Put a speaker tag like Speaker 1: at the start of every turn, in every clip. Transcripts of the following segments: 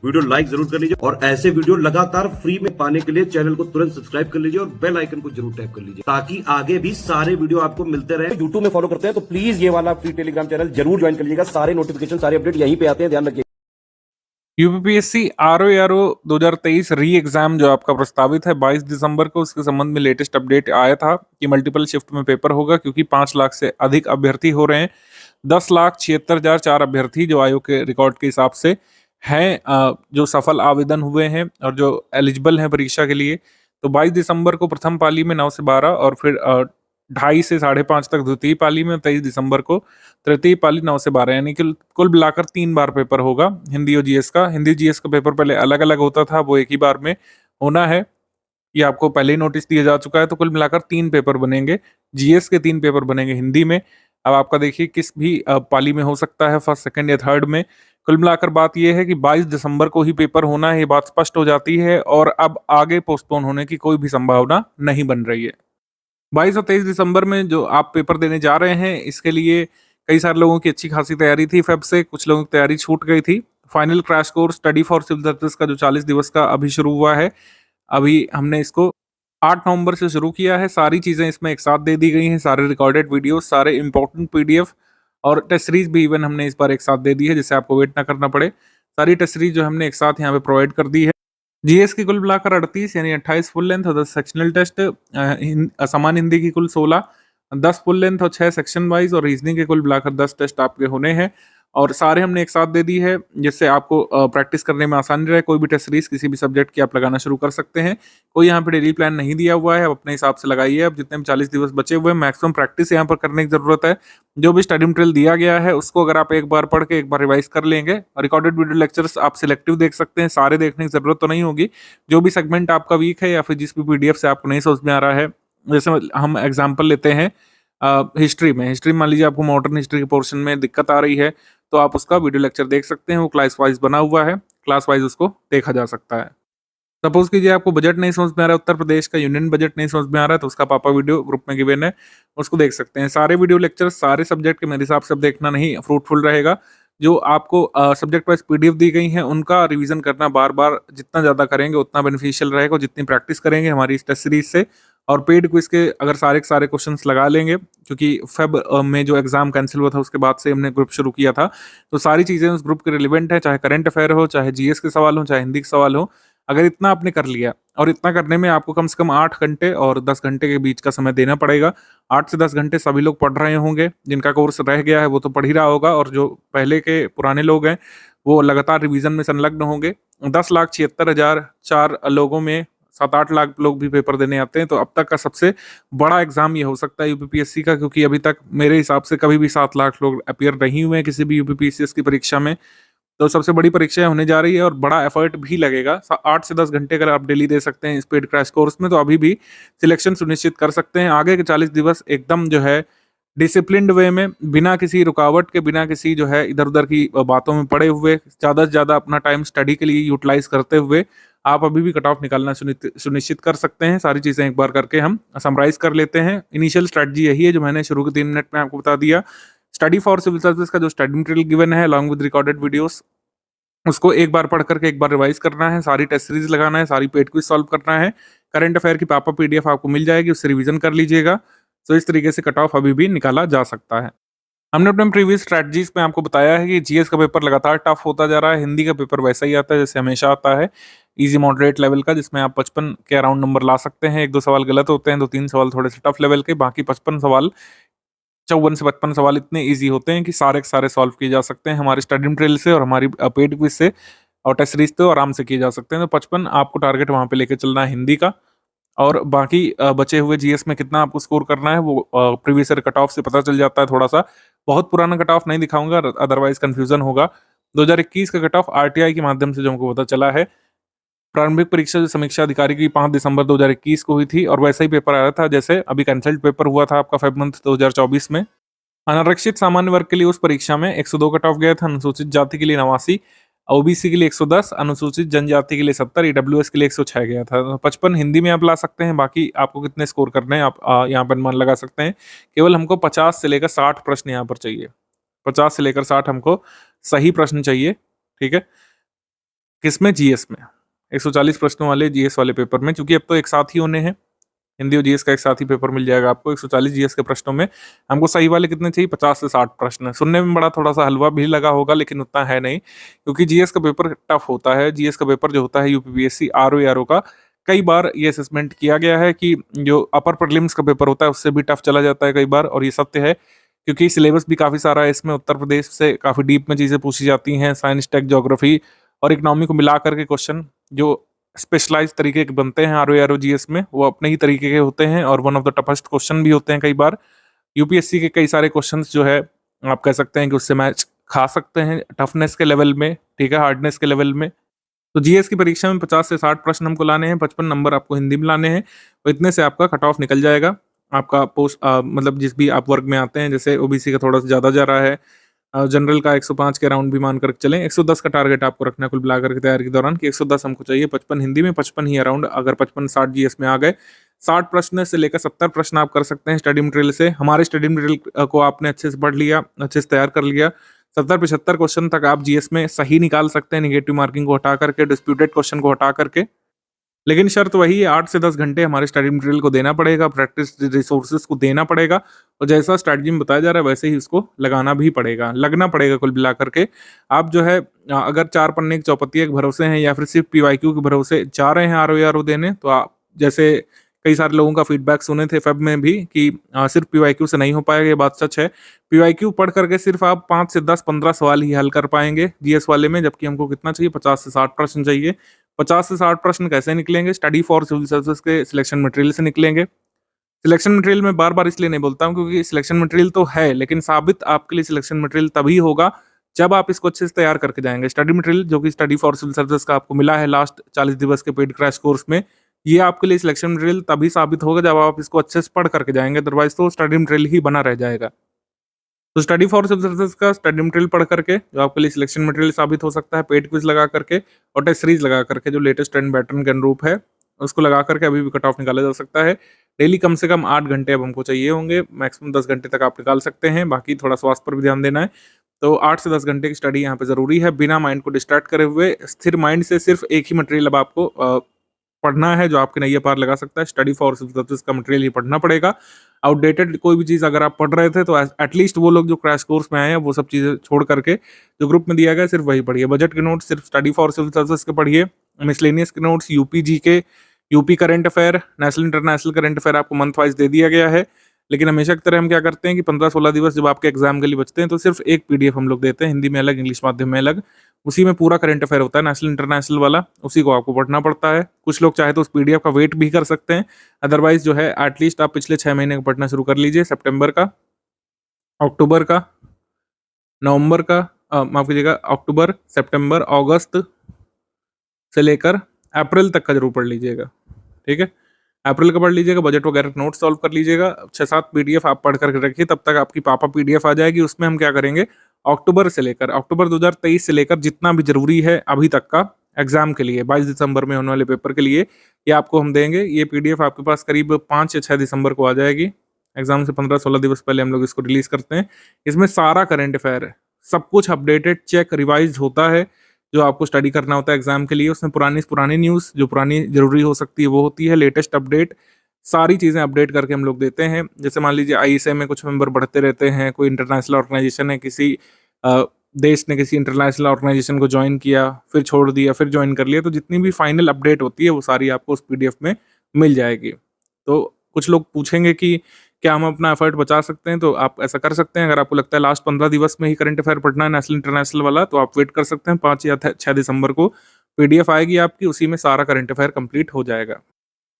Speaker 1: Video like जरूर कर लीजिए और ऐसे वीडियो लगातार फ्री में पाने के लिए चैनल को तुरंत सब्सक्राइब कर लीजिए और बेल आइकन को जरूर टैप कर लीजिए ताकि आगे भी सारे वीडियो आपको मिलते रहे। यूट्यूब में फॉलो करते हैं तो प्लीज ये वाला फ्री टेलीग्राम चैनल जरूर ज्वाइन कर लीजिएगा। सारे नोटिफिकेशन सारे अपडेट यहीं पे आते हैं, ध्यान रखिए।
Speaker 2: यूपीपीएससी आरओ 2023 री एग्जाम जो आपका प्रस्तावित है 22 दिसंबर को, उसके संबंध में लेटेस्ट अपडेट आया था कि मल्टीपल शिफ्ट में पेपर होगा क्योंकि 5 लाख से अधिक अभ्यर्थी हो रहे हैं। 10,76,004 अभ्यर्थी जो आयोग के रिकॉर्ड के हिसाब से हैं जो सफल आवेदन हुए हैं और जो एलिजिबल हैं परीक्षा के लिए। तो 22 दिसंबर को प्रथम पाली में 9 से 12 और फिर 2:30 से 5:30 तक द्वितीय पाली में, 23 दिसंबर को तृतीय पाली 9 से 12, यानी कि कुल मिलाकर 3 बार पेपर होगा हिंदी और जीएस का। हिंदी जीएस का पेपर पहले अलग अलग होता था, वो एक ही बार में होना है, ये आपको पहले ही नोटिस दिया जा चुका है। तो कुल मिलाकर 3 पेपर बनेंगे, जीएस के 3 पेपर बनेंगे हिंदी में। अब आपका देखिए किस भी पाली में हो सकता है, फर्स्ट, सेकंड या थर्ड में। कुल मिलाकर बात यह है कि 22 दिसंबर को ही पेपर होना है, ये बात स्पष्ट हो जाती है और अब आगे पोस्टपोन होने की कोई भी संभावना नहीं बन रही है। 22 और 23 दिसंबर में जो आप पेपर देने जा रहे हैं, इसके लिए कई सारे लोगों की अच्छी खासी तैयारी थी फेब से, कुछ लोगों की तैयारी छूट गई थी। Final crash course study for civil service का जो 40 दिवस का अभी शुरू हुआ है, अभी हमने इसको 8 नवंबर से शुरू किया है। सारी चीज़ें इसमें एक साथ दे दी गई हैं, सारे रिकॉर्डेड वीडियो, सारे इंपॉर्टेंट पीडीएफ और टेस्ट सीरीज भी इवन हमने इस बार एक साथ दे दी है, जिससे आपको वेट ना करना पड़े। सारी टेस्ट सीरीज जो हमने एक साथ यहाँ पे प्रोवाइड कर दी है। जीएस की कुल मिलाकर 38 यानी 28 फुल लेंथ और 10 सेक्शनल टेस्ट, सामान्य हिंदी की कुल 16, 10 फुल लेंथ और 6 सेक्शन वाइज, और रीजनिंग के कुल मिलाकर 10 टेस्ट आपके होने हैं और सारे हमने एक साथ दे दी है, जिससे आपको प्रैक्टिस करने में आसानी रहे। कोई भी टेस्ट सीरीज किसी भी सब्जेक्ट की आप लगाना शुरू कर सकते हैं। कोई यहाँ पे डेली प्लान नहीं दिया हुआ है, आप अपने हिसाब से लगाइए। अब जितने भी 40 दिवस बचे हुए हैं, मैक्सिमम प्रैक्टिस यहाँ पर करने की जरूरत है। जो भी स्टडी मटेरियल दिया गया है उसको अगर आप एक बार पढ़ के एक बार रिवाइज कर लेंगे, और रिकॉर्डेड वीडियो लेक्चर्स आप सिलेक्टिव देख सकते हैं, सारे देखने की जरूरत तो नहीं होगी। जो भी सेगमेंट आपका वीक है या फिर जिस भी पीडीएफ से आपको नहीं समझ में आ रहा है, जैसे हम एग्जाम्पल लेते हैं हिस्ट्री में मान लीजिए आपको मॉडर्न हिस्ट्री के पोर्शन में दिक्कत आ रही है, तो आप उसका वीडियो लेक्चर देख सकते हैं, वो क्लास वाइज बना हुआ है, क्लास वाइज उसको देखा जा सकता है। सपोज कीजिए आपको बजट नहीं समझ में आ रहा है, उत्तर प्रदेश का यूनियन बजट नहीं समझ में आ रहा है, तो उसका पापा वीडियो ग्रुप में गिवन है, उसको देख सकते हैं। सारे वीडियो लेक्चर सारे सब्जेक्ट के मेरे हिसाब से देखना नहीं फ्रूटफुल रहेगा। जो आपको सब्जेक्ट वाइज पीडीएफ दी गई हैं उनका रिवीजन करना बार बार जितना ज़्यादा करेंगे उतना बेनिफिशियल रहेगा, और जितनी प्रैक्टिस करेंगे हमारी इस टेस्ट सीरीज से। और पेड क्विज के अगर सारे के सारे क्वेश्चंस लगा लेंगे, क्योंकि फेब में जो एग्जाम कैंसिल हुआ था उसके बाद से हमने ग्रुप शुरू किया था, तो सारी चीज़ें उस ग्रुप के रिलेवेंट है, चाहे करंट अफेयर हो, चाहे जीएस के सवाल हो, चाहे हिंदी के सवाल हो। अगर इतना आपने कर लिया, और इतना करने में आपको कम से कम 8 घंटे और 10 घंटे के बीच का समय देना पड़ेगा। 8 से 10 घंटे सभी लोग पढ़ रहे होंगे, जिनका कोर्स रह गया है वो तो पढ़ ही रहा होगा, और जो पहले के पुराने लोग हैं वो लगातार रिवीजन में संलग्न होंगे। 10,76,004 लोगों में 7-8 लाख लोग भी पेपर देने आते हैं, तो अब तक का सबसे बड़ा एग्जाम ये हो सकता है यूपीपीएससी का, क्योंकि अभी तक मेरे हिसाब से कभी भी 7 लाख लोग अपीयर नहीं हुए हैं किसी भी यूपीपीएससी की परीक्षा में। तो सबसे बड़ी परीक्षा होने जा रही है और बड़ा एफर्ट भी लगेगा। 8 से 10 घंटे अगर आप डेली दे सकते हैं स्पीड क्रैश कोर्स में, तो अभी भी सिलेक्शन सुनिश्चित कर सकते हैं। आगे के 40 दिवस एकदम जो है डिसिप्लिन्ड वे में, बिना किसी रुकावट के, बिना किसी जो है इधर उधर की बातों में पड़े हुए, ज़्यादा से ज़्यादा अपना टाइम स्टडी के लिए यूटिलाइज करते हुए आप अभी भी कट ऑफ निकालना सुनिश्चित कर सकते हैं। सारी चीज़ें एक बार करके हम समराइज कर लेते हैं। इनिशियल स्ट्रेटजी यही है जो मैंने शुरू के 3 मिनट में आपको बता दिया। स्टडी फॉर सिविल सर्विस का जो स्टडी मटेरियल गिवन है अलॉन्ग विद रिकॉर्डेड वीडियोस, उसको एक बार पढ़ करके एक बार रिवाइज करना है, सारी टेस्ट सीरीज लगाना है, सारी पेड क्विज सॉल्व करना है। करंट अफेयर की पापा पीडीएफ आपको मिल जाएगी, उससे रिवीजन कर लीजिएगा। तो इस तरीके से कट ऑफ अभी भी निकाला जा सकता है। हमने अपने प्रीवियस स्ट्रेटजीज में आपको बताया है कि जीएस का पेपर लगातार टफ होता जा रहा है, हिंदी का पेपर वैसा ही आता है जैसे हमेशा आता है, इजी मॉडरेट लेवल का, जिसमें आप 55 के अराउंड नंबर ला सकते हैं। 1-2 सवाल गलत होते हैं, 2-3 सवाल थोड़े से टफ लेवल के, बाकी 55 सवाल, 54 से 55 सवाल इतने ईजी होते हैं कि सारे के सारे सॉल्व किए जा सकते हैं हमारे स्टडी मटेरियल से और हमारी पेड क्विज से, और टेस्ट सीरीज तो आराम से किए जा सकते हैं। तो 55 आपको टारगेट वहाँ पे लेके चलना है हिंदी का, और बाकी बचे हुए जीएस में कितना आपको स्कोर करना है वो प्रीवियस ईयर कट ऑफ से पता चल जाता है। थोड़ा सा बहुत पुराना कट ऑफ नहीं दिखाऊंगा, अदरवाइज कंफ्यूजन होगा। 2021 का कट ऑफ आरटीआई के माध्यम से जो हमको पता चला है, प्रारंभिक परीक्षा जो समीक्षा अधिकारी की 5 दिसंबर 2021 को हुई थी, और वैसा ही पेपर आया था जैसे अभी कंसल्ट पेपर हुआ था आपका फेब मंथ 2024 में। अनारक्षित सामान्य वर्ग के लिए उस परीक्षा में 102 कट ऑफ गया था, अनुसूचित जाति के लिए 89, ओबीसी के लिए 110, अनुसूचित जनजाति के लिए 70, ईडब्ल्यूएस के लिए 106 गया था। तो 55 हिंदी में आप ला सकते हैं, बाकी आपको कितने स्कोर करने हैं आप यहाँ पर अनुमान लगा सकते हैं। केवल हमको 50 से लेकर 60 प्रश्न यहाँ पर चाहिए, 50 से लेकर 60 हमको सही प्रश्न चाहिए, ठीक है। किसमें? जीएस में। 140 प्रश्नों वाले जीएस वाले पेपर में, क्योंकि अब तो एक साथ ही होने हैं, हिंदी और जीएस का एक साथ ही पेपर मिल जाएगा आपको। 140 जीएस के प्रश्नों में हमको सही वाले कितने चाहिए? 50 से 60 प्रश्न। सुनने में बड़ा थोड़ा-सा हलवा भी लगा होगा, लेकिन उतना है नहीं, क्योंकि जीएस का पेपर टफ होता है। जीएस का पेपर जो होता है यूपीपीएससी आरओ एआरओ का, कई बार ये असेसमेंट किया गया है कि जो अपर प्रीलिम्स का पेपर होता है उससे भी टफ चला जाता है कई बार, और ये सत्य है, क्योंकि सिलेबस भी काफ़ी सारा है इसमें। उत्तर प्रदेश से काफ़ी डीप में चीज़ें पूछी जाती हैं, साइंस, टेक, ज्योग्राफी और इकोनॉमी को मिला करके क्वेश्चन जो स्पेशलाइज्ड तरीके के बनते हैं आरओ एआरओ जीएस में, वो अपने ही तरीके के होते हैं और one of the toughest question भी होते हैं कई बार। यूपीएससी के कई सारे क्वेश्चंस जो है आप कह सकते हैं कि उससे मैच खा सकते हैं टफनेस के लेवल में, ठीक है, हार्डनेस के लेवल में। तो जीएस की परीक्षा में 50 से 60 प्रश्न हमको लाने हैं, 55 नंबर आपको हिंदी में लाने हैं, तो इतने से आपका कट ऑफ निकल जाएगा। आपका पोस्ट मतलब जिस भी आप वर्ग में आते हैं, जैसे ओबीसी का थोड़ा सा ज़्यादा जा रहा है, जनरल का 105 के राउंड भी मान कर चलें, 110 का टारगेट आपको रखना है कुल मिलाकर के तैयारी के दौरान, कि 110 हमको चाहिए, 55 हिंदी में, 55 ही अराउंड। अगर 55-60 जीएस में आ गए, 60 प्रश्न से लेकर 70 प्रश्न आप कर सकते हैं स्टडी मटेरियल से। हमारे स्टडी मटेरियल को आपने अच्छे से पढ़ लिया, अच्छे से तैयार कर लिया, 70-75 क्वेश्चन तक आप जीएस में सही निकाल सकते हैं, निगेटिव मार्किंग को हटा करके, डिस्प्यूटेड क्वेश्चन को हटा करके। लेकिन शर्त वही है, 8 से 10 घंटे हमारे स्टडी मटेरियल को देना पड़ेगा, प्रैक्टिस रिसोर्सेज को देना पड़ेगा, और जैसा स्ट्रैटेजी में बताया जा रहा है वैसे ही उसको लगाना भी पड़ेगा, लगना पड़ेगा कुल मिला करके। आप जो है अगर 4 पन्ने की चौपतिया के भरोसे हैं या फिर सिर्फ पीवाईक्यू के भरोसे जा रहे हैं आरओ देने, तो आप जैसे कई सारे लोगों का फीडबैक सुने थे फेब में भी कि सिर्फ पीवाईक्यू से नहीं हो पाएगा, ये बात सच है। पीवाईक्यू पढ़ करके सिर्फ आप 5 से 10-15 सवाल ही हल कर पाएंगे जीएस वाले में, जबकि हमको कितना चाहिए? 50 से 60 प्रश्न चाहिए। 50 से 60 प्रश्न कैसे निकलेंगे? स्टडी फॉर सिविल सर्विसेज के सिलेक्शन मटेरियल से निकलेंगे। सिलेक्शन मटेरियल में बार-बार इसलिए नहीं बोलता हूँ, क्योंकि सिलेक्शन मटेरियल तो है, लेकिन साबित आपके लिए सिलेक्शन मटेरियल तभी होगा जब आप इसको अच्छे से तैयार करके जाएंगे। स्टडी मटेरियल जो कि स्टडी फॉर सिविल सर्विसेज का आपको मिला है लास्ट 40 दिवस के पेड क्रैश कोर्स में, ये आपके लिए सिलेक्शन मटेरियल तभी साबित होगा जब आप इसको अच्छे से पढ़ करके जाएंगे, अदरवाइज तो स्टडी मटेरियल ही बना रह जाएगा। तो स्टडी फॉर सिविल सर्विसेज का स्टडी मटेरियल पढ़ करके जो आपके लिए सिलेक्शन मटेरियल साबित हो सकता है, पेड क्विज लगा करके और टेस्ट सीरीज लगा करके जो लेटेस्ट ट्रेंड पैटर्न के अनुरूप है, उसको लगा करके अभी भी कट ऑफ निकाला जा सकता है। डेली कम से कम 8 घंटे अब हमको चाहिए होंगे, मैक्सिमम 10 घंटे तक आप निकाल सकते हैं, बाकी थोड़ा स्वास्थ्य पर भी ध्यान देना है। तो 8 से 10 घंटे की स्टडी यहाँ पे ज़रूरी है, बिना माइंड को डिस्ट्रैक्ट करे हुए स्थिर माइंड से सिर्फ एक ही मटेरियल अब आपको पढ़ना है जो आपके नैया पार लगा सकता है। स्टडी फॉर सिविल सर्विसेज का मटेरियल ही पढ़ना पड़ेगा। आउटडेटेड कोई भी चीज़ अगर आप पढ़ रहे थे तो एटलीस्ट वो लोग जो क्रैश कोर्स में आए हैं वो सब चीज़ें छोड़ करके जो ग्रुप में दिया गया सिर्फ वही पढ़िए। बजट के नोट्स सिर्फ स्टडी फॉर सिविल सर्विसेज के पढ़िए। मिसलेनियस के notes UP GK, UP current affair, national international current affair आपको मंथ वाइज दे दिया गया है। लेकिन हमेशा की तरह हम क्या करते हैं कि 15-16 दिवस जब आपके एग्जाम के लिए बचते हैं तो सिर्फ एक पीडीएफ हम लोग देते हैं, हिंदी में अलग, इंग्लिश माध्यम में अलग। उसी में पूरा करंट अफेयर होता है नेशनल इंटरनेशनल वाला, उसी को आपको पढ़ना पड़ता है। कुछ लोग चाहे तो उस पीडीएफ का वेट भी कर सकते हैं, अदरवाइज जो है एटलीस्ट आप पिछले 6 महीने का पढ़ना शुरू कर लीजिए। सितंबर का, अक्टूबर का, नवंबर का, माफ कीजिएगा, अक्टूबर, सितंबर, अगस्त से लेकर अप्रैल तक का जरूर पढ़ लीजिएगा, ठीक है। अप्रैल का पढ़ लीजिएगा, बजट वगैरह नोट सॉल्व कर लीजिएगा। 6-7 पीडीएफ आप पढ़ करके रखिए, तब तक आपकी पापा पीडीएफ आ जाएगी। उसमें हम क्या करेंगे, अक्टूबर 2023 से लेकर जितना भी जरूरी है अभी तक का एग्जाम के लिए 22 दिसंबर में होने वाले पेपर के लिए, ये आपको हम देंगे। ये पीडीएफ आपके पास करीब 5 या 6 दिसंबर को आ जाएगी। एग्जाम से 15-16 दिवस पहले हम लोग इसको रिलीज करते हैं। इसमें सारा करंट अफेयर है, सब कुछ अपडेटेड, चेक, रिवाइज होता है जो आपको स्टडी करना होता है एग्जाम के लिए। उसमें पुरानी न्यूज़ जो पुरानी जरूरी हो सकती है वो होती है, लेटेस्ट अपडेट, सारी चीज़ें अपडेट करके हम लोग देते हैं। जैसे मान लीजिए आईएसए में कुछ मेंबर बढ़ते रहते हैं, कोई इंटरनेशनल ऑर्गेनाइजेशन है, किसी देश ने किसी इंटरनेशनल ऑर्गेनाइजेशन को ज्वाइन किया, फिर छोड़ दिया, फिर ज्वाइन कर लिया, तो जितनी भी फाइनल अपडेट होती है वो सारी आपको उस पीडीएफ में मिल जाएगी। तो कुछ लोग पूछेंगे कि क्या हम अपना एफर्ट बचा सकते हैं, तो आप ऐसा कर सकते हैं। अगर आपको लगता है लास्ट 15 दिवस में ही करंट अफेयर पढ़ना है नेशनल इंटरनेशनल वाला, तो आप वेट कर सकते हैं। 5 या 6 दिसंबर को पीडीएफ आएगी आपकी, उसी में सारा करंट अफेयर कंप्लीट हो जाएगा।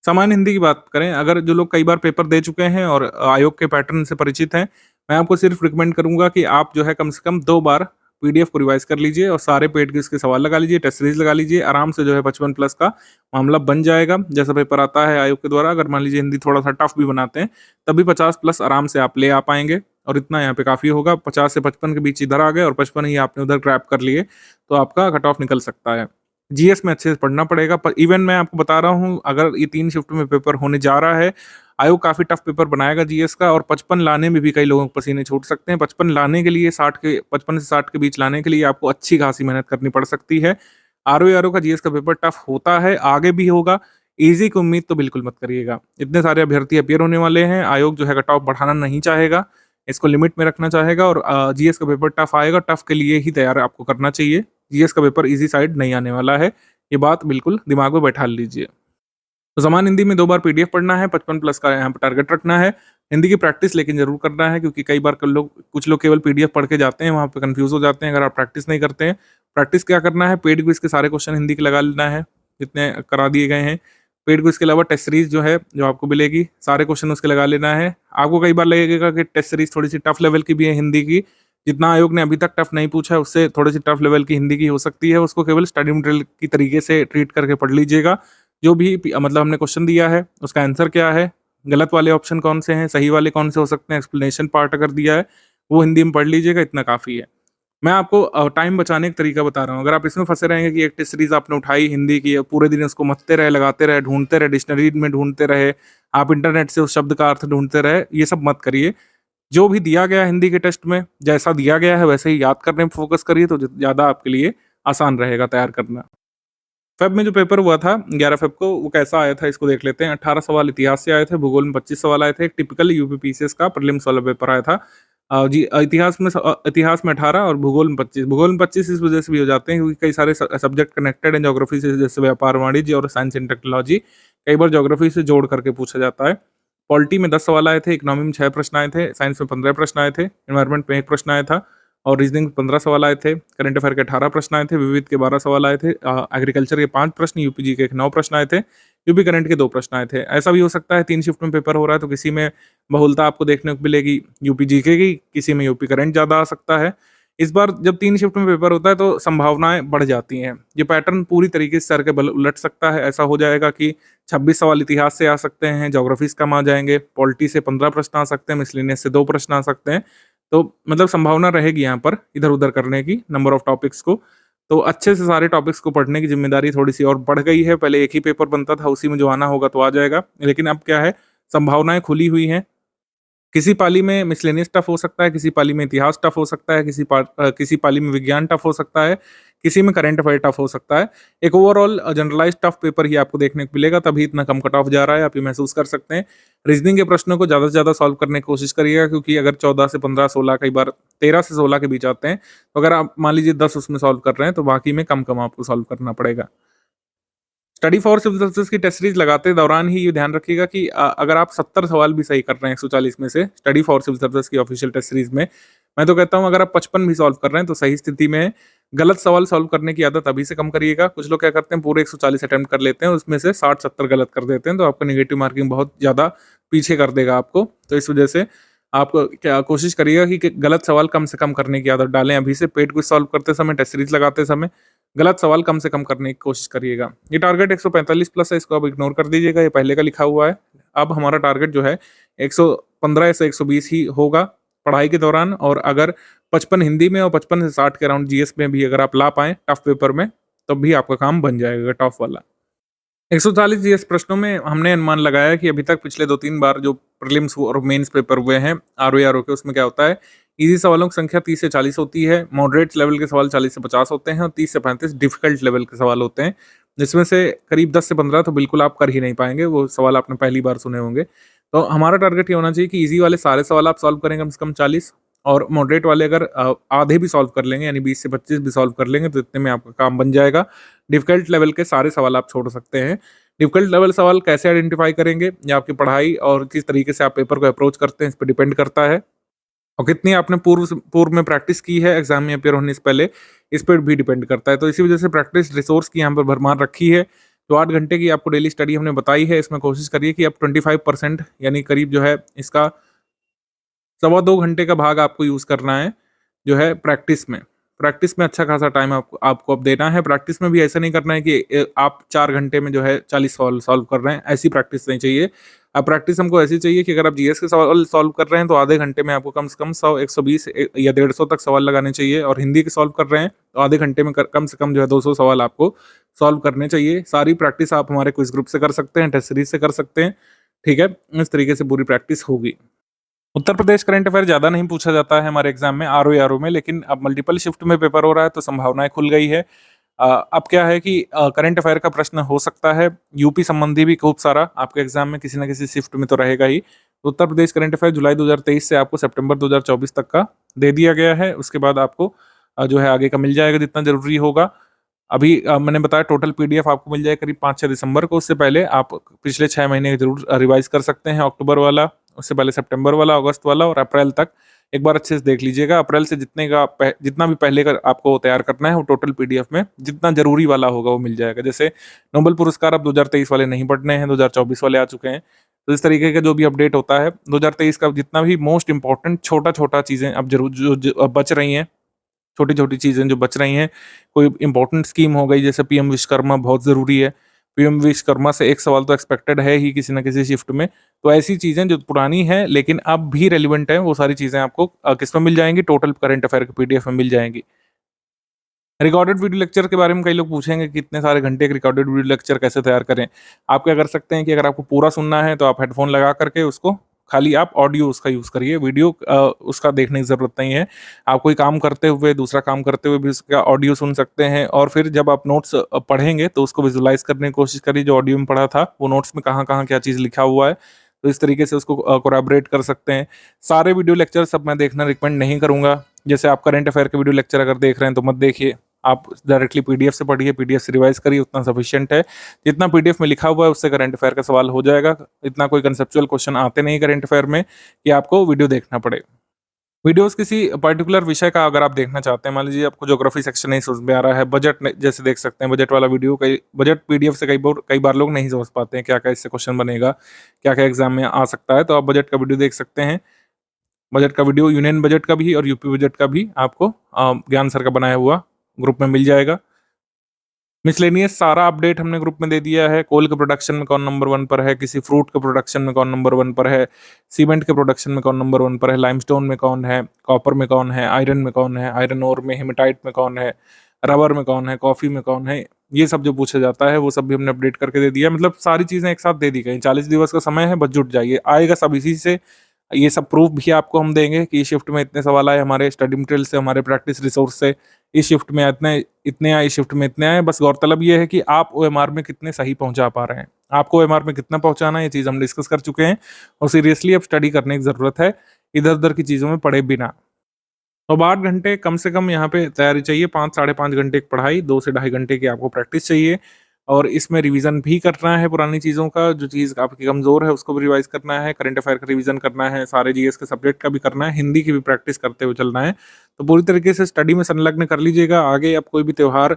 Speaker 2: सामान्य हिंदी की बात करें, अगर जो लोग कई बार पेपर दे चुके हैं और आयोग के पैटर्न से परिचित हैं, मैं आपको सिर्फ रिकमेंड करूंगा कि आप जो है कम से कम 2 बार पीडीएफ को रिवाइज कर लीजिए और सारे पेड क्विज के सवाल लगा लीजिए, टेस्ट सीरीज लगा लीजिए। आराम से जो है 55 प्लस का मामला बन जाएगा जैसा पेपर आता है आयोग के द्वारा। अगर मान लीजिए हिंदी थोड़ा सा टफ भी बनाते हैं तभी 50 प्लस आराम से आप ले आ पाएंगे, और इतना यहाँ पे काफ़ी होगा। 50 से 55 के बीच इधर आ गए और 55 ही आपने उधर क्रैप कर लिए तो आपका कट ऑफ निकल सकता है। जीएस में अच्छे से पढ़ना पड़ेगा। पर इवन मैं आपको बता रहा हूँ, अगर ये 3 शिफ्ट में पेपर होने जा रहा है, आयोग काफ़ी टफ पेपर बनाएगा जीएस का, और 55 लाने में भी कई लोगों को पसीने छूट सकते हैं। 55 लाने के लिए 55 से 60 के बीच लाने के लिए आपको अच्छी खासी मेहनत करनी पड़ सकती है। आरओ का जीएस का पेपर टफ होता है, आगे भी होगा। इजी की उम्मीद तो बिल्कुल मत करिएगा। इतने सारे अभ्यर्थी अपीयर होने वाले हैं, आयोग जो है कट ऑफ बढ़ाना नहीं चाहेगा, इसको लिमिट में रखना चाहेगा और जीएस का पेपर टफ आएगा, टफ के लिए ही तैयार आपको करना चाहिए। जीएस का पेपर इजी साइड नहीं आने वाला है, ये बात बिल्कुल दिमाग में बैठा लीजिए। तो समान हिंदी में 2 बार पीडीएफ पढ़ना है, 55 प्लस का यहाँ पे टारगेट रखना है। हिंदी की प्रैक्टिस लेकिन जरूर करना है, क्योंकि कई बार कुछ लोग केवल पीडीएफ पढ़ के जाते हैं, वहाँ पे कंफ्यूज हो जाते हैं अगर आप प्रैक्टिस नहीं करते हैं। प्रैक्टिस क्या करना है, पेड क्विज के सारे क्वेश्चन हिंदी के लगा लेना है जितने करा दिए गए हैं। पेड क्विज के अलावा टेस्ट सीरीज जो है जो आपको मिलेगी, सारे क्वेश्चन उसके लगा लेना है। आपको कई बार लगेगा कि टेस्ट सीरीज थोड़ी सी टफ लेवल की भी है हिंदी की, जितना आयोग ने अभी तक टफ नहीं पूछा है उससे थोड़ी सी टफ लेवल की हिंदी की हो सकती है, उसको केवल स्टडी मटेरियल की तरीके से ट्रीट करके पढ़ लीजिएगा। जो भी मतलब हमने क्वेश्चन दिया है उसका आंसर क्या है, गलत वाले ऑप्शन कौन से हैं, सही वाले कौन से हो सकते हैं, एक्सप्लेनेशन पार्ट अगर दिया है वो हिंदी में पढ़ लीजिएगा, इतना काफ़ी है। मैं आपको टाइम बचाने का तरीका बता रहा हूँ। अगर आप इसमें फंसे रहेंगे कि एक टेस्ट सीरीज आपने उठाई हिंदी की, पूरे दिन उसको मथते रहे, लगाते रहे, ढूंढते रहे, डिक्शनरी में ढूंढते रहे, आप इंटरनेट से उस शब्द का अर्थ ढूंढते रहे, ये सब मत करिए। जो भी दिया गया हिंदी के टेस्ट में, जैसा दिया गया है वैसे ही याद करने में फोकस करिए, तो ज़्यादा आपके लिए आसान रहेगा तैयार करना। फेब में जो पेपर हुआ था 11 फेब को, वो कैसा आया था इसको देख लेते हैं। 18 सवाल इतिहास से आए थे, भूगोल में 25 सवाल आए थे, एक टिपिकल यूपीपीसीएस का प्रीलिम्स वाला पेपर आया था। इतिहास में 18 और भूगोल में 25। भूगोल में 25 इस वजह से भी हो जाते हैं क्योंकि कई सारे सब्जेक्ट कनेक्टेड हैं ज्योग्राफी से, जैसे व्यापार वाणिज्य और साइंस एंड टेक्नोलॉजी, कई बार ज्योग्राफी से जोड़ करके पूछा जाता है। पॉलिटी में 10 सवाल आए थे, इकोनॉमी में 6 प्रश्न आए थे, साइंस में 15 प्रश्न आए थे, एनवायरमेंट में 1 प्रश्न आया था और रीजनिंग 15 सवाल आए थे, करंट अफेयर के 18 प्रश्न आए थे, विविध के 12 सवाल आए थे, एग्रीकल्चर के 5 प्रश्न, यूपीजी के 9 प्रश्न आए थे, यूपी करंट के 2 प्रश्न आए थे। ऐसा भी हो सकता है 3 शिफ्ट में पेपर हो रहा है तो किसी में बहुलता आपको देखने को मिलेगी यूपी जीके की, किसी में यूपी करंट ज़्यादा आ सकता है। इस बार जब 3 शिफ्ट में पेपर होता है तो संभावनाएं बढ़ जाती हैं। ये पैटर्न पूरी तरीके से सर के बल उलट सकता है। ऐसा हो जाएगा कि 26 सवाल इतिहास से आ सकते हैं, ज्योग्राफीज कम आ जाएंगे, पॉलिटी से 15 प्रश्न आ सकते हैं, मिसलेनियस से 2 प्रश्न आ सकते हैं। तो मतलब संभावना रहेगी यहाँ पर इधर-उधर करने की नंबर ऑफ टॉपिक्स को। तो अच्छे से सारे टॉपिक्स को पढ़ने की ज़िम्मेदारी थोड़ी-सी और बढ़ गई है। पहले एक ही पेपर बनता था, उसी में जो आना होगा तो आ जाएगा। लेकिन अब क्या है, संभावनाएँ खुली हुई हैं। किसी पाली में मिसलेनियस टफ हो सकता है, किसी पाली में इतिहास टफ हो सकता है, किसी पाली में विज्ञान टफ हो सकता है, किसी में करंट अफेयर टफ हो सकता है। एक ओवरऑल जनरलाइज्ड टफ पेपर ही आपको देखने को मिलेगा, तभी इतना कम कट ऑफ जा रहा है, आप ये महसूस कर सकते हैं। रीजनिंग के प्रश्नों को ज़्यादा से ज़्यादा सॉल्व करने की कोशिश करिएगा, क्योंकि अगर 14 से 15, 16, कई बार 13 से 16 के बीच आते हैं, तो अगर आप मान लीजिए 10 उसमें सॉल्व कर रहे हैं, तो बाकी में कम-कम आपको सॉल्व करना पड़ेगा। स्टडी फॉर सिविल सर्विसेज की टेस्ट सीरीज लगाते दौरान ही ये ध्यान रखिएगा कि अगर आप 70 सवाल भी सही कर रहे हैं 140 में से स्टडी फॉर सिविल सर्विसेज की ऑफिशियल टेस्ट सीरीज में, मैं तो कहता हूँ अगर आप 55 भी सॉल्व कर रहे हैं तो सही स्थिति में है। गलत सवाल सॉल्व करने की आदत अभी से कम करिएगा। कुछ लोग क्या करते हैं, पूरे 140 अटेम्प्ट कर लेते हैं, उसमें से 60-70 गलत कर देते हैं, तो आपका नेगेटिव मार्किंग बहुत ज़्यादा पीछे कर देगा आपको। तो इस वजह से आप क्या कोशिश करिएगा कि गलत सवाल कम से कम करने की आदत डालें अभी से। पेड क्विज सॉल्व करते समय, टेस्ट सीरीज लगाते समय गलत सवाल कम से कम करने की कोशिश करिएगा। ये टारगेट 145 प्लस है, इसको आप इग्नोर कर दीजिएगा, ये पहले का लिखा हुआ है। अब हमारा टारगेट जो है 115 से 120 ही होगा पढ़ाई के दौरान, और अगर 55 हिंदी में और 55 से 60 के अराउंड जीएस में भी अगर आप ला पाएँ टफ पेपर में, तब भी आपका काम बन जाएगा टफ वाला। 140 जीएस प्रश्नों में हमने अनुमान लगाया कि अभी तक पिछले 2-3 बार जो प्रीलिम्स और मेंस पेपर हुए हैं आरओ के, उसमें क्या होता है, इजी सवालों की संख्या 30 से 40 होती है, मॉडरेट लेवल के सवाल 40 से 50 होते हैं और 30 से 35 डिफिकल्ट लेवल के सवाल होते हैं, जिसमें से करीब 10 से 15 तो बिल्कुल आप कर ही नहीं पाएंगे, वो सवाल आपने पहली बार सुने होंगे। तो हमारा टारगेट ये होना चाहिए कि इजी वाले सारे सवाल आप सॉल्व करेंगे कम से कम 40, और मॉडरेट वाले अगर आधे भी सॉल्व कर लेंगे, यानी 20 से 25 भी सॉल्व कर लेंगे, तो इतने में आपका काम बन जाएगा। डिफिकल्ट लेवल के सारे सवाल आप छोड़ सकते हैं। डिफिकल्ट लेवल सवाल कैसे आइडेंटिफाई करेंगे, या आपकी पढ़ाई और किस तरीके से आप पेपर को अप्रोच करते हैं इस पर डिपेंड करता है, और कितनी आपने पूर्व में प्रैक्टिस की है एग्जाम में अपेयर होने से पहले, इस पर भी डिपेंड करता है। तो इसी वजह से प्रैक्टिस रिसोर्स की यहाँ पर भरमार रखी है। जो 8 घंटे की आपको डेली स्टडी हमने बताई है, इसमें कोशिश करिए कि आप 25% यानी करीब जो है इसका 2.25 घंटे का भाग आपको यूज़ करना है जो है प्रैक्टिस में। प्रैक्टिस में अच्छा खासा टाइम आपको अब देना है। प्रैक्टिस में भी ऐसा नहीं करना है कि आप 4 घंटे में जो है 40 सवाल सॉल्व कर रहे हैं, ऐसी प्रैक्टिस नहीं चाहिए। अब प्रैक्टिस हमको ऐसी चाहिए कि अगर आप जीएस के सवाल सॉल्व कर रहे हैं तो आधे घंटे में आपको कम से कम 100, 120 या 150 तक सवाल लगाने चाहिए, और हिंदी के सॉल्व कर रहे हैं तो आधे घंटे में कम से कम जो है 200 सवाल आपको सॉल्व करने चाहिए। सारी प्रैक्टिस आप हमारे क्विज ग्रुप से कर सकते हैं, टेस्ट सीरीज से कर सकते हैं, ठीक है। इस तरीके से पूरी प्रैक्टिस होगी। उत्तर प्रदेश करंट अफेयर ज़्यादा नहीं पूछा जाता है हमारे एग्जाम में आरओ में, लेकिन अब मल्टीपल शिफ्ट में पेपर हो रहा है तो संभावनाएं खुल गई है। अब क्या है कि करंट अफेयर का प्रश्न हो सकता है, यूपी संबंधी भी खूब सारा आपके एग्जाम में किसी ना किसी शिफ्ट में तो रहेगा ही। तो उत्तर प्रदेश करंट अफेयर जुलाई 2023 से आपको सितंबर 2024 तक का दे दिया गया है। उसके बाद आपको जो है आगे का मिल जाएगा जितना जरूरी होगा। अभी मैंने बताया टोटल पीडीएफ आपको मिल जाएगा करीब 5-6 दिसंबर को। उससे पहले आप पिछले 6 महीने जरूर रिवाइज कर सकते हैं, अक्टूबर वाला, उससे पहले सितंबर वाला, अगस्त वाला और अप्रैल तक एक बार अच्छे से देख लीजिएगा। अप्रैल से जितना भी पहले का आपको तैयार करना है वो टोटल पीडीएफ में जितना जरूरी वाला होगा वो मिल जाएगा। जैसे नोबेल पुरस्कार अब 2023 वाले नहीं पढ़ने हैं, 2024 वाले आ चुके हैं। तो इस तरीके का जो भी अपडेट होता है 2023 का जितना भी मोस्ट इंपॉर्टेंट छोटा छोटा चीजें अब जरूर जो अब बच रही हैं, छोटी छोटी चीजें जो बच रही हैं, कोई इंपॉर्टेंट स्कीम हो गई जैसे पीएम विश्वकर्मा बहुत जरूरी है। पीएम विश्वकर्मा से एक सवाल तो एक्सपेक्टेड है ही किसी ना किसी शिफ्ट में। तो ऐसी चीजें जो पुरानी है लेकिन अब भी रेलिवेंट है वो सारी चीजें आपको किस में मिल जाएंगी, टोटल करंट अफेयर के पीडीएफ में मिल जाएंगी। रिकॉर्डेड वीडियो लेक्चर के बारे में कई लोग पूछेंगे कि इतने सारे घंटे के रिकॉर्डेड वीडियो लेक्चर कैसे तैयार करें। आप क्या कर सकते हैं कि अगर आपको पूरा सुनना है तो आप हेडफोन लगा करके उसको खाली आप ऑडियो उसका यूज करिए, वीडियो उसका देखने की जरूरत नहीं है। आप कोई काम करते हुए दूसरा काम करते हुए भी उसका ऑडियो सुन सकते हैं और फिर जब आप नोट्स पढ़ेंगे तो उसको विजुलाइज करने की कोशिश करिए जो ऑडियो में पढ़ा था वो नोट्स में कहाँ कहाँ क्या चीज़ लिखा हुआ है। तो इस तरीके से उसको कोलैबोरेट कर सकते हैं। सारे वीडियो लेक्चर सब मैं देखना रिकमेंड नहीं करूंगा। जैसे आप करंट अफेयर के वीडियो लेक्चर अगर देख रहे हैं तो मत देखिए, आप डायरेक्टली पीडीएफ से पढ़िए, पीडीएफ से रिवाइज करिए, उतना सफिशिएंट है। जितना पीडीएफ में लिखा हुआ है उससे करंट अफेयर का सवाल हो जाएगा। इतना कोई कंसेप्चुअल क्वेश्चन आते नहीं करंट अफेयर में कि आपको वीडियो देखना पड़े। वीडियोस किसी पर्टिकुलर विषय का अगर आप देखना चाहते हैं, मान लीजिए आपको ज्योग्राफी सेक्शन नहीं समझ में आ रहा है, जैसे देख सकते हैं बजट वाला वीडियो, कई बजट पीडीएफ से कई बार लोग नहीं समझ पाते हैं क्या क्या इससे क्वेश्चन बनेगा, क्या क्या एग्जाम में आ सकता है। तो आप बजट का वीडियो देख सकते हैं। बजट का वीडियो यूनियन बजट का भी और यूपी बजट का भी आपको ज्ञान सर का बनाया हुआ ग्रुप में मिल जाएगा। मिसलेनियस सारा अपडेट हमने ग्रुप में दे दिया है। कोल के प्रोडक्शन में कौन नंबर 1 पर है, किसी फ्रूट के प्रोडक्शन में कौन नंबर 1 पर है, सीमेंट के प्रोडक्शन में कौन नंबर 1 पर है, लाइमस्टोन में कौन है, कॉपर में कौन है, आयरन में कौन है, आयरन ओर में, हेमेटाइट में कौन है, रबर में कौन है, कॉफी में कौन है, ये सब जो पूछा जाता है वो सब भी हमने अपडेट करके दे दिया। मतलब सारी चीजें एक साथ दे दी गई। 40 दिवस का समय है, बस जुट जाइए, आएगा सब इसी से। ये सब प्रूफ भी आपको हम देंगे कि शिफ्ट में इतने सवाल आए हमारे स्टडी मटेरियल से, हमारे प्रैक्टिस रिसोर्स से, इस शिफ्ट में इतने इतने आए, इस शिफ्ट में इतने आए। बस गौरतलब ये है कि आप ओएमआर में कितने सही पहुंचा पा रहे हैं, आपको ओएमआर में कितना पहुंचाना है ये चीज हम डिस्कस कर चुके हैं और सीरियसली अब स्टडी करने की जरूरत है, इधर उधर की चीजों में पड़े बिना। तो 8 घंटे कम से कम यहाँ पे तैयारी चाहिए, 5-5.5 घंटे की पढ़ाई, 2 से ढाई घंटे की आपको प्रैक्टिस चाहिए और इसमें रिवीजन भी करना है पुरानी चीज़ों का, जो चीज़ आपकी कमज़ोर है उसको भी रिवाइज करना है, करंट अफेयर का रिवीजन करना है, सारे जीएस के सब्जेक्ट का भी करना है, हिंदी की भी प्रैक्टिस करते हुए चलना है। तो पूरी तरीके से स्टडी में संलग्न कर लीजिएगा। आगे अब कोई भी त्यौहार,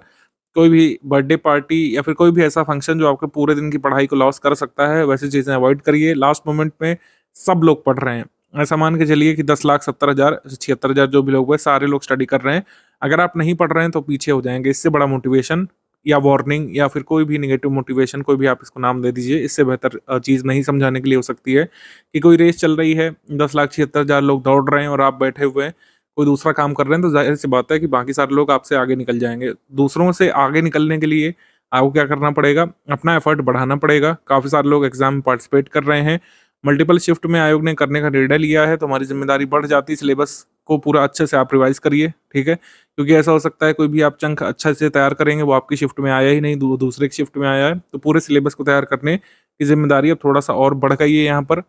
Speaker 2: कोई भी बर्थडे पार्टी या फिर कोई भी ऐसा फंक्शन जो आपके पूरे दिन की पढ़ाई को लॉस कर सकता है, वैसी चीज़ें अवॉइड करिए। लास्ट मोमेंट में सब लोग पढ़ रहे हैं, ऐसा मान के चलिए कि 10,70,000 76,000 जो भी लोग हुए सारे लोग स्टडी कर रहे हैं। अगर आप नहीं पढ़ रहे हैं तो पीछे हो जाएंगे। इससे बड़ा मोटिवेशन या वार्निंग या फिर कोई भी नेगेटिव मोटिवेशन, कोई भी आप इसको नाम दे दीजिए, इससे बेहतर चीज़ नहीं समझाने के लिए हो सकती है कि कोई रेस चल रही है, 10,76,000 लोग दौड़ रहे हैं और आप बैठे हुए हैं कोई दूसरा काम कर रहे हैं, तो जाहिर सी बात है कि बाकी सारे लोग आपसे आगे निकल जाएंगे। दूसरों से आगे निकलने के लिए आपको क्या करना पड़ेगा, अपना एफर्ट बढ़ाना पड़ेगा। काफ़ी सारे लोग एग्जाम में पार्टिसिपेट कर रहे हैं, मल्टीपल शिफ्ट में आयोग ने करने का निर्णय लिया है, तो हमारी जिम्मेदारी बढ़ जाती है। सिलेबस को पूरा अच्छे से आप रिवाइज करिए, ठीक है, क्योंकि ऐसा हो सकता है कोई भी आप चंक अच्छा से तैयार करेंगे वो आपकी शिफ्ट में आया ही नहीं, दूसरे की शिफ्ट में आया है। तो पूरे सिलेबस को तैयार करने की जिम्मेदारी अब थोड़ा सा और बढ़ गई है यहाँ पर।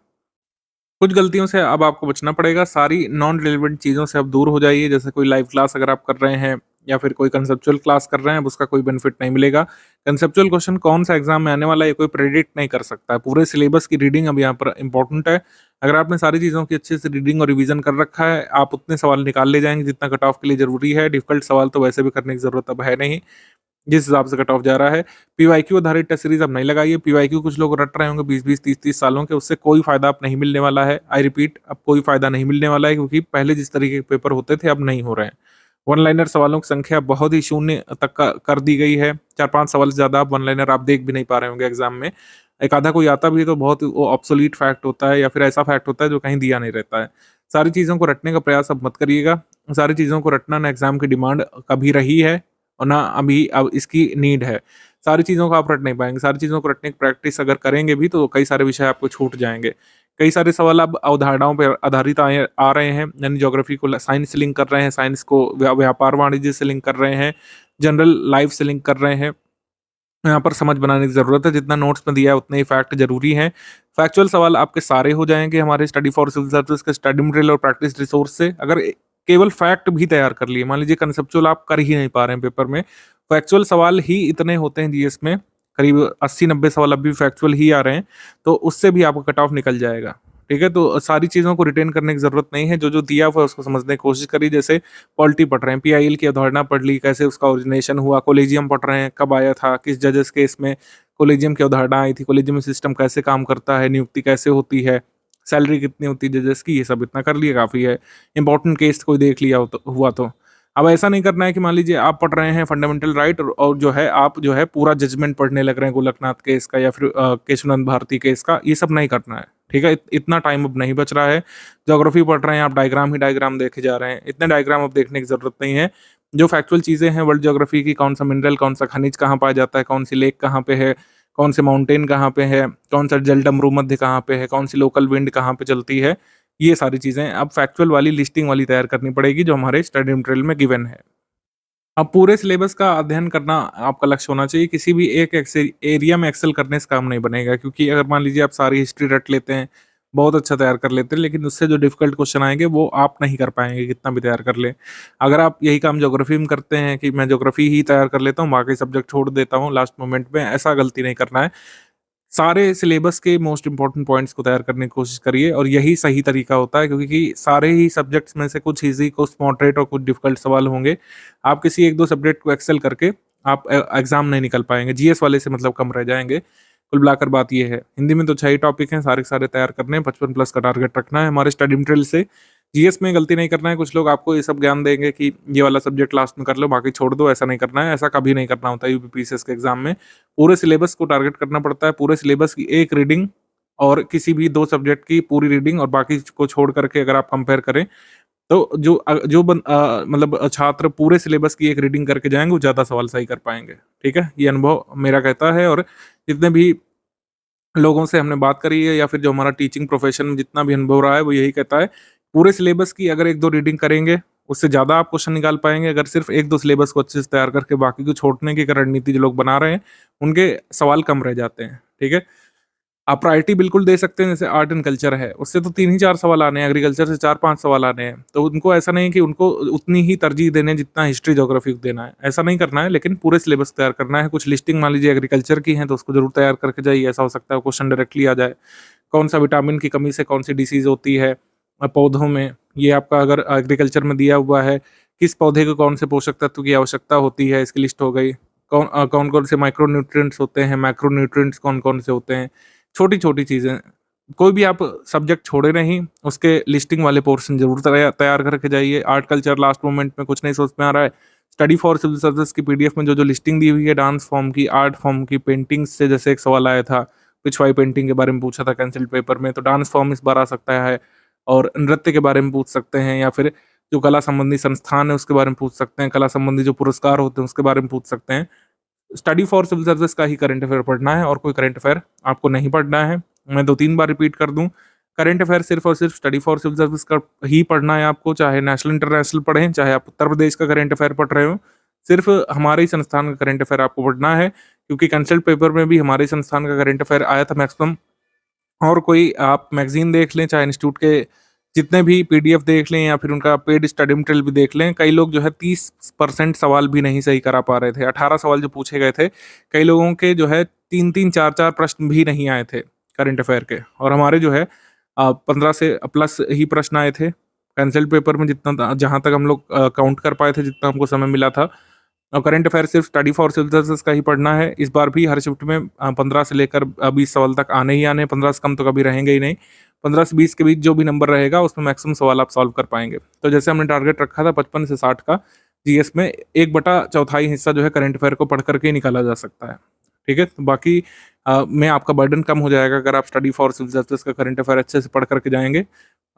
Speaker 2: कुछ गलतियों से अब आपको बचना पड़ेगा, सारी नॉन रिलेवेंट चीज़ों से अब दूर हो जाइए। जैसे कोई लाइव क्लास अगर आप कर रहे हैं या फिर कोई कंसेप्चुअल क्लास कर रहे हैं, अब उसका कोई बेनिफिट नहीं मिलेगा। कंसेप्चुअल क्वेश्चन कौन सा एग्जाम में आने वाला है ये कोई प्रेडिक्ट नहीं कर सकता है। पूरे सिलेबस की रीडिंग अब यहाँ पर इंपॉर्टेंट है। अगर आपने सारी चीज़ों की अच्छे से रीडिंग और रिवीजन कर रखा है, आप उतने सवाल निकाल ले जाएंगे जितना कट ऑफ के लिए जरूरी है। डिफिकल्ट सवाल तो वैसे भी करने की जरूरत अब है नहीं, जिस हिसाब से कट ऑफ जा रहा है। पीवाईक्यू आधारित टेस्ट सीरीज अब नहीं लगाइए। पीवाईक्यू कुछ लोग रट रहे होंगे 20-20, 30-30 सालों के, उससे कोई फायदा अब नहीं मिलने वाला है। आई रिपीट, अब कोई फायदा नहीं मिलने वाला है, क्योंकि पहले जिस तरीके के पेपर होते थे अब नहीं हो रहे हैं। वन लाइनर सवालों की संख्या बहुत ही शून्य तक कर दी गई है। 4-5 सवाल से ज्यादा वन लाइनर आप देख भी नहीं पा रहे होंगे एग्जाम में। एक आधा कोई आता भी है तो बहुत वो ऑब्सोलीट फैक्ट होता है या फिर ऐसा फैक्ट होता है जो कहीं दिया नहीं रहता है। सारी चीज़ों को रटने का प्रयास अब मत करिएगा। सारी चीज़ों को रटना ना एग्जाम की डिमांड कभी रही है और ना अभी अब इसकी नीड है। सारी चीज़ों को आप रट नहीं पाएंगे। सारी चीज़ों को रटने की प्रैक्टिस अगर करेंगे भी तो कई सारे विषय आपको छूट जाएंगे। कई सारे सवाल अब अवधारणाओं पर आधारित आ रहे हैं, यानी ज्योग्राफी को साइंस से लिंक कर रहे हैं, साइंस को व्यापार वाणिज्य से लिंक कर रहे हैं। जनरल लाइफ से लिंक कर रहे हैं। यहाँ पर समझ बनाने की ज़रूरत है, जितना नोट्स में दिया है उतने ही फैक्ट ज़रूरी हैं। फैक्चुअल सवाल आपके सारे हो जाएँगे हमारे स्टडी फॉर सिविल सर्विस के स्टडी मटेरियल और प्रैक्टिस रिसोर्स से। अगर केवल फैक्ट भी तैयार कर लिए, मान लीजिए कंसेप्चुअल आप कर ही नहीं पा रहे हैं पेपर में, फैक्चुअल सवाल ही इतने होते हैं जीएस में, करीब 80-90 सवाल अभी फैक्चुअल ही आ रहे हैं, तो उससे भी आपका कट ऑफ निकल जाएगा। ठीक है? तो सारी चीज़ों को रिटेन करने की ज़रूरत नहीं है, जो-जो दिया हुआ है उसको समझने की कोशिश करिए। जैसे पॉलिटी पढ़ रहे हैं, पीआईएल की अवधारणा पढ़ ली, कैसे उसका ओरिजिनेशन हुआ, कोलेजियम पढ़ रहे हैं, कब आया था, किस जजेस केस में कोलेजियम की अवधारणा आई थी, कोलेजियम सिस्टम कैसे काम करता है, नियुक्ति कैसे होती है, सैलरी कितनी होती है जजेस की, ये सब इतना कर लिया काफ़ी है। इंपॉर्टेंट केस कोई देख लिया हो तो हुआ तो। अब ऐसा नहीं करना है कि मान लीजिए आप पढ़ रहे हैं फंडामेंटल राइट और जो है आप जो है पूरा जजमेंट पढ़ने लग रहे हैं गोलकनाथ केस का या फिर केशवनंद भारती केस का, ये सब नहीं करना है। ठीक है? इतना टाइम अब नहीं बच रहा है। ज्योग्राफी पढ़ रहे हैं आप, डायग्राम ही डायग्राम देखे जा रहे हैं, इतने डायग्राम अब देखने की ज़रूरत नहीं है। जो फैक्चुअल चीज़ें हैं वर्ल्ड ज्योग्राफी की, कौन सा मिनरल, कौन सा खनिज कहाँ पाया जाता है, कौन सी लेक कहाँ पे है, कौन से माउंटेन कहाँ पे है, कौन सा जलडम भूमध्य कहाँ पे है, कौन सी लोकल विंड कहाँ पे चलती है, ये सारी चीज़ें अब फैक्चुअल वाली लिस्टिंग वाली तैयार करनी पड़ेगी जो हमारे स्टडी मटेरियल में गिवन है। अब पूरे सिलेबस का अध्ययन करना आपका लक्ष्य होना चाहिए। किसी भी एक एरिया में एक्सेल करने से काम नहीं बनेगा, क्योंकि अगर मान लीजिए आप सारी हिस्ट्री रट लेते हैं, बहुत अच्छा तैयार कर लेते हैं, लेकिन उससे जो डिफिकल्ट क्वेश्चन आएंगे वो आप नहीं कर पाएंगे कितना भी तैयार कर ले। अगर आप यही काम ज्योग्राफी में करते हैं कि मैं ज्योग्राफी ही तैयार कर लेता हूँ, बाकी सब्जेक्ट छोड़ देता हूँ लास्ट मोमेंट में, ऐसा गलती नहीं करना है। सारे सिलेबस के मोस्ट इम्पोर्टेंट पॉइंट्स को तैयार करने की कोशिश करिए, और यही सही तरीका होता है, क्योंकि सारे ही सब्जेक्ट्स में से कुछ ईज़ी, कुछ मॉडरेट और कुछ डिफ़िकल्ट सवाल होंगे। आप किसी 1-2 सब्जेक्ट को एक्सेल करके आप एग्ज़ाम नहीं निकल पाएँगे, जीएस वाले से मतलब कम रह जाएँगे। कुल मिलाकर बात ये है। हिंदी में तो 6 ही टॉपिक हैं, सारे के सारे तैयार करने हैं, 55 प्लस का टारगेट रखना है हमारे स्टडी मटेरियल से। जीएस में गलती नहीं करना है, कुछ लोग आपको ये सब ज्ञान देंगे कि ये वाला सब्जेक्ट लास्ट में कर लो, बाकी छोड़ दो, ऐसा नहीं करना है, ऐसा कभी नहीं करना होता है यूपीपीसीएस के एग्ज़ाम में। पूरे सिलेबस को टारगेट करना पड़ता है, पूरे सिलेबस की एक रीडिंग और किसी भी 2 सब्जेक्ट की पूरी रीडिंग और बाकी को छोड़ करके अगर आप कंपेयर करें, तो मतलब छात्र पूरे सिलेबस की एक रीडिंग करके जाएँगे, वो ज़्यादा सवाल सही कर पाएँगे। ठीक है? ये अनुभव मेरा कहता है, और जितने भी लोगों से हमने बात करी है या फिर जो हमारा टीचिंग प्रोफेशन में जितना भी अनुभव रहा है, वो यही कहता है, पूरे सिलेबस की अगर 1-2 रीडिंग करेंगे, उससे ज़्यादा आप क्वेश्चन निकाल पाएँगे। अगर सिर्फ 1-2 सिलेबस को अच्छे से तैयार करके बाकी को छोड़ने की अगर रणनीति जो लोग बना रहे हैं, उनके सवाल कम रह जाते हैं। ठीक है? आप प्रायोरिटी बिल्कुल दे सकते हैं, जैसे आर्ट एंड कल्चर है, उससे तो 3 ही 4 सवाल आने हैं, एग्रीकल्चर से 4-5 सवाल आने हैं। तो उनको ऐसा नहीं है कि उनको उतनी ही तरजीह देने जितना हिस्ट्री, ज्योग्राफी को देना है, ऐसा नहीं करना है, लेकिन पूरे सिलेबस तैयार करना है। कुछ लिस्टिंग मान लीजिए एग्रीकल्चर की है, तो उसको ज़रूर तैयार करके जाइए, ऐसा हो सकता है क्वेश्चन डायरेक्टली आ जाए। कौन-सा विटामिन की कमी से कौन-सी डिसीज़ होती है पौधों में, ये आपका अगर एग्रीकल्चर में दिया हुआ है, किस पौधे को कौन से पोषक तत्व की आवश्यकता होती है, इसकी लिस्ट हो गई। कौन-कौन से माइक्रो न्यूट्रिएंट्स होते हैं, मैक्रो न्यूट्रिएंट्स कौन-कौन से होते हैं। छोटी-छोटी चीज़ें, कोई भी आप सब्जेक्ट छोड़े नहीं, उसके लिस्टिंग वाले पोर्शन ज़रूर तैयार करके जाइए। आर्ट कल्चर लास्ट मोमेंट में कुछ नहीं समझ में आ रहा है, स्टडी फॉर सिविल सर्विस की पीडीएफ में जो-जो लिस्टिंग दी हुई है डांस फॉर्म की, आर्ट फॉर्म की, पेंटिंग्स से जैसे एक सवाल आया था, पिछवाई पेंटिंग के बारे में पूछा था कैंसिल्ड पेपर में, तो डांस फॉर्म इस बार आ सकता है, और नृत्य के बारे में पूछ सकते हैं, या फिर जो कला संबंधी संस्थान है उसके बारे में पूछ सकते हैं, कला संबंधी जो पुरस्कार होते हैं उसके बारे में पूछ सकते हैं। स्टडी फॉर सिविल सर्विस का ही करंट अफेयर पढ़ना है, और कोई करंट अफेयर आपको नहीं पढ़ना है। मैं 2-3 बार रिपीट कर दूं, करंट अफेयर सिर्फ और सिर्फ स्टडी फॉर सिविल सर्विस का ही पढ़ना है आपको, चाहे नेशनल इंटरनेशनल पढ़ें, चाहे आप उत्तर प्रदेश का करंट अफेयर पढ़ रहे हो, सिर्फ हमारे ही संस्थान का करंट अफेयर आपको पढ़ना है, क्योंकि कंसल्ट पेपर में भी हमारे संस्थान का करंट अफेयर आया था मैक्सिमम। और कोई आप मैगजीन देख लें, चाहे इंस्टीट्यूट के जितने भी पीडीएफ देख लें या फिर उनका पेड स्टडी मटेरियल भी देख लें, कई लोग जो है 30% सवाल भी नहीं सही करा पा रहे थे। 18 सवाल जो पूछे गए थे, कई लोगों के जो है 3-3, 4-4 प्रश्न भी नहीं आए थे करंट अफेयर के, और हमारे जो है 15 से प्लस ही प्रश्न आए थे कंसल्ट पेपर में, जितना जहाँ तक हम लोग काउंट कर पाए थे, जितना हमको समय मिला था। और करंट अफेयर सिर्फ स्टडी फॉर सिविल सर्विसेज का ही पढ़ना है। इस बार भी हर शिफ्ट में 15 से लेकर 20 सवाल तक आने ही आने हैं, 15 से कम तो कभी रहेंगे ही नहीं। 15 से 20 के बीच जो भी नंबर रहेगा उसमें मैक्सिमम सवाल आप सॉल्व कर पाएंगे। तो जैसे हमने टारगेट रखा था 55 से 60 का, जीएस में 1/4 हिस्सा जो है करंट अफेयर को पढ़ करके ही निकाला जा सकता है। ठीक है? तो बाकी में आपका बर्डन कम हो जाएगा अगर आप स्टडी फॉर सिविल सर्विसेज का करंट अफेयर अच्छे से पढ़ करके जाएंगे।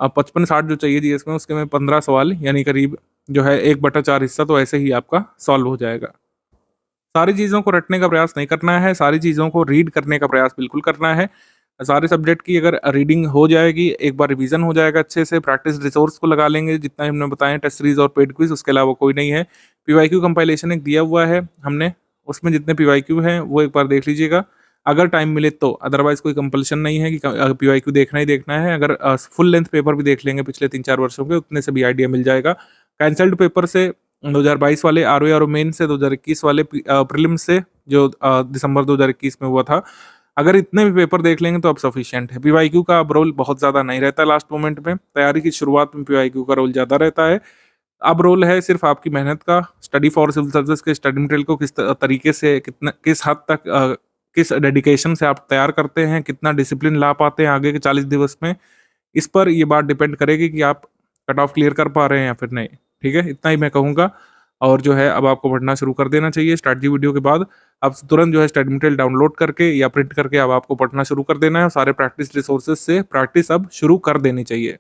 Speaker 2: 55-60 जो चाहिए जीएस में, उसके में 15 सवाल यानी करीब जो है 1/4 हिस्सा तो ऐसे ही आपका सॉल्व हो जाएगा। सारी चीज़ों को रटने का प्रयास नहीं करना है, सारी चीज़ों को रीड करने का प्रयास बिल्कुल करना है। सारे सब्जेक्ट की अगर रीडिंग हो जाएगी, एक बार रिवीजन हो जाएगा अच्छे से, प्रैक्टिस रिसोर्स को लगा लेंगे जितना हमने बताया, टेस्ट सीरीज और पेड क्विज, उसके अलावा कोई नहीं है। पीवाईक्यू कंपाइलेशन एक दिया हुआ है हमने, उसमें जितने पीवाईक्यू हैं वो एक बार देख लीजिएगा अगर टाइम मिले तो, अदरवाइज कोई कंपल्शन नहीं है कि पीवाईक्यू देखना ही देखना है। अगर फुल लेंथ पेपर भी देख लेंगे पिछले 3-4 वर्षों के, उतने से भी आइडिया मिल जाएगा। कैंसल्ड पेपर से 2022 वाले आरओ मेन से, 2021 वाले प्रीलिम्स से जो दिसंबर 2021 में हुआ था, अगर इतने भी पेपर देख लेंगे तो अब सफिशिएंट है। पीवाईक्यू का अब रोल बहुत ज़्यादा नहीं रहता लास्ट मोमेंट में, तैयारी की शुरुआत में पीवाईक्यू का रोल ज़्यादा रहता है। अब रोल है सिर्फ आपकी मेहनत का, स्टडी फॉर सिविल सर्विस के स्टडी मटेरियल को किस तरीके से, कितना किस हद तक किस डेडिकेशन से आप तैयार करते हैं, कितना डिसिप्लिन ला पाते हैं आगे के 40 दिवस में, इस पर ये बात डिपेंड करेगी कि आप कट ऑफ क्लियर कर पा रहे हैं या फिर नहीं। ठीक है, इतना ही मैं कहूँगा। और जो है अब आपको पढ़ना शुरू कर देना चाहिए स्ट्रैटेजी वीडियो के बाद। अब तुरंत जो है स्टडी मटेरियल डाउनलोड करके या प्रिंट करके अब आपको पढ़ना शुरू कर देना है। सारे प्रैक्टिस रिसोर्सेज से प्रैक्टिस अब शुरू कर देनी चाहिए।